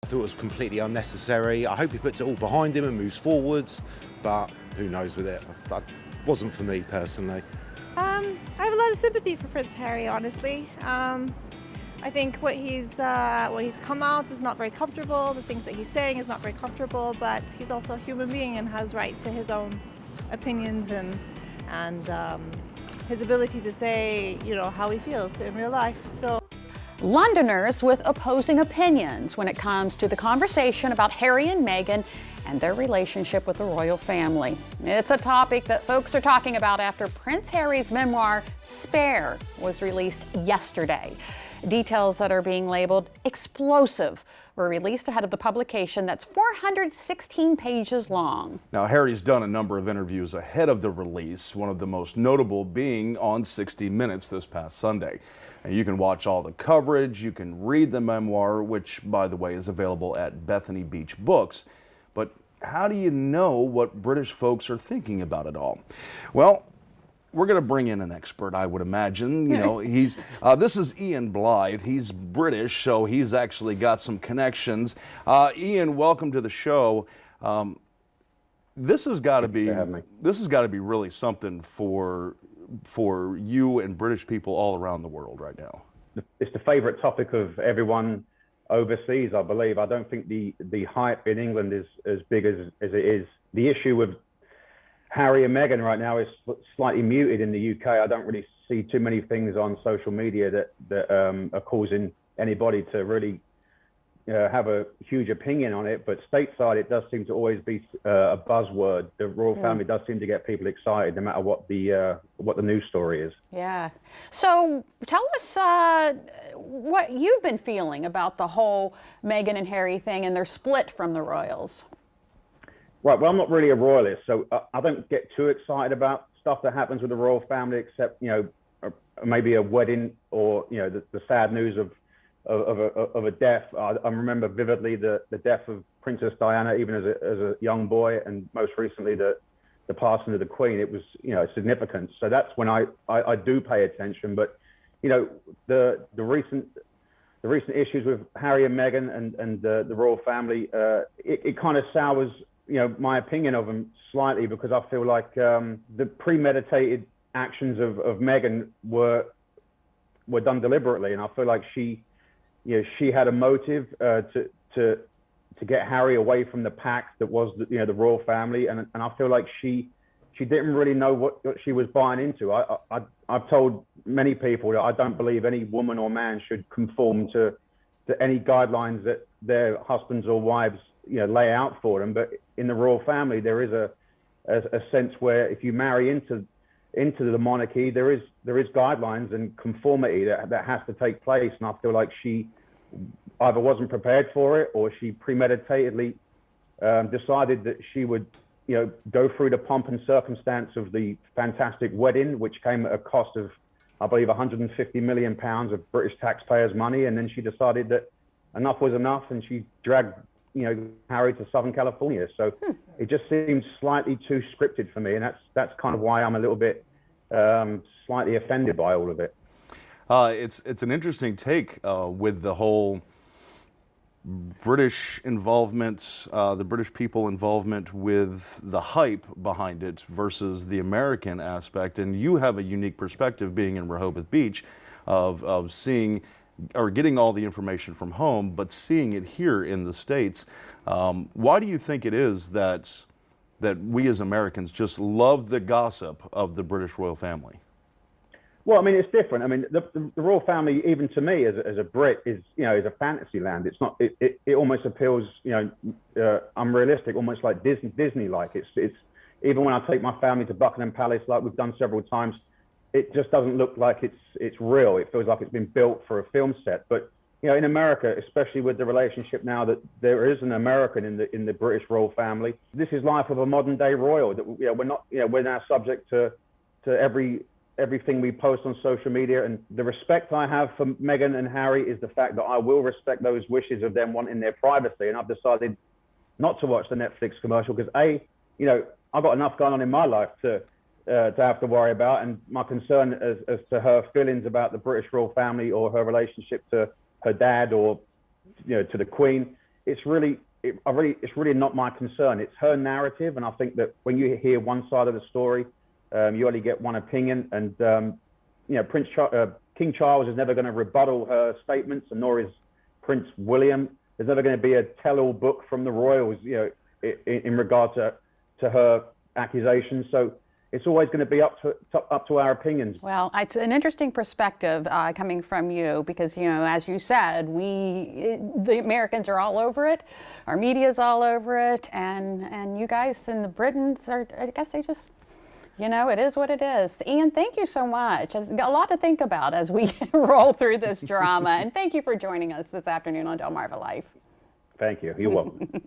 thought it was completely unnecessary. I hope he puts it all behind him and moves forwards, but who knows with it. That wasn't for me personally. I have a lot of sympathy for Prince Harry, honestly. I think what he's come out is not very comfortable. The things that he's saying is not very comfortable, but he's also a human being and has right to his own opinions and his ability to say, you know, how he feels in real life. So, Londoners with opposing opinions when it comes to the conversation about Harry and Meghan and their relationship with the royal family. It's a topic that folks are talking about after Prince Harry's memoir, Spare, was released yesterday. Details that are being labeled explosive were released ahead of the publication that's 416 pages long. Now, Harry's done a number of interviews ahead of the release, one of the most notable being on 60 Minutes this past Sunday. And you can watch all the coverage, you can read the memoir, which, by the way, is available at Bethany Beach Books. But how do you know what British folks are thinking about it all? Well, we're going to bring in an expert, I would imagine. You know, this is Ian Blyth. He's British, so he's actually got some connections. Ian, welcome to the show. This has got to be really something for you and British people all around the world right now. It's the favorite topic of everyone overseas, I believe. I don't think the hype in England is as big as it is. The issue with Harry and Meghan right now is slightly muted in the UK. I don't really see too many things on social media that are causing anybody to really have a huge opinion on it. But stateside, it does seem to always be a buzzword. The royal family does seem to get people excited, no matter what the news story is. Yeah. So tell us what you've been feeling about the whole Meghan and Harry thing and their split from the royals. Right, well, I'm not really a royalist, so I don't get too excited about stuff that happens with the royal family, except, you know, maybe a wedding or, you know, the sad news of a death. I remember vividly the death of Princess Diana, even as a young boy, and most recently the passing of the Queen. It was, you know, significant. So that's when I do pay attention. But, you know, the recent issues with Harry and Meghan and the royal family, it kind of sours, you know, my opinion of them slightly, because I feel like the premeditated actions of Meghan were done deliberately, and I feel like she had a motive to get Harry away from the pack that was the royal family, and I feel like she didn't really know what she was buying into. I've told many people that I don't believe any woman or man should conform to any guidelines that their husbands or wives, you know, lay out for them. But in the royal family, there is a sense where if you marry into the monarchy, there is guidelines and conformity that has to take place. And I feel like she either wasn't prepared for it, or she premeditatedly decided that she would, you know, go through the pomp and circumstance of the fantastic wedding, which came at a cost of, I believe, £150 million of British taxpayers' money. And then she decided that enough was enough, and she dragged, you know, Harry to Southern California. So it just seems slightly too scripted for me, and that's kind of why I'm a little bit slightly offended by all of it. It's an interesting take with the whole British involvement, the British people involvement with the hype behind it versus the American aspect. And you have a unique perspective being in Rehoboth Beach of seeing or getting all the information from home, but seeing it here in the States. Why do you think it is that we as Americans just love the gossip of the British royal family? Well, I mean, it's different. I mean, the royal family, even to me as a Brit, is a fantasy land. It's not. It almost appeals, unrealistic, almost like Disney-like. It's even when I take my family to Buckingham Palace, like we've done several times, it just doesn't look like it's real. It feels like it's been built for a film set. But in America, especially with the relationship now that there is an American in the British royal family, this is life of a modern day royal. That we're not. We're now subject to everything we post on social media. And the respect I have for Meghan and Harry is the fact that I will respect those wishes of them wanting their privacy. And I've decided not to watch the Netflix commercial because I've got enough going on in my life to have to worry about. And my concern as to her feelings about the British royal family or her relationship to her dad or to the Queen it's really not my concern. It's her narrative, and I think that when you hear one side of the story, you only get one opinion. And King Charles is never going to rebuttal her statements, and nor is Prince William. There's never going to be a tell-all book from the royals, in regard to her accusations. So it's always going to be up to our opinions. Well, it's an interesting perspective coming from you because, as you said, the Americans are all over it, our media's all over it, and you guys and the Britons are, I guess they just, it is what it is. Ian, thank you so much. A lot to think about as we roll through this drama, and thank you for joining us this afternoon on DelmarvaLife. Thank you. You're welcome.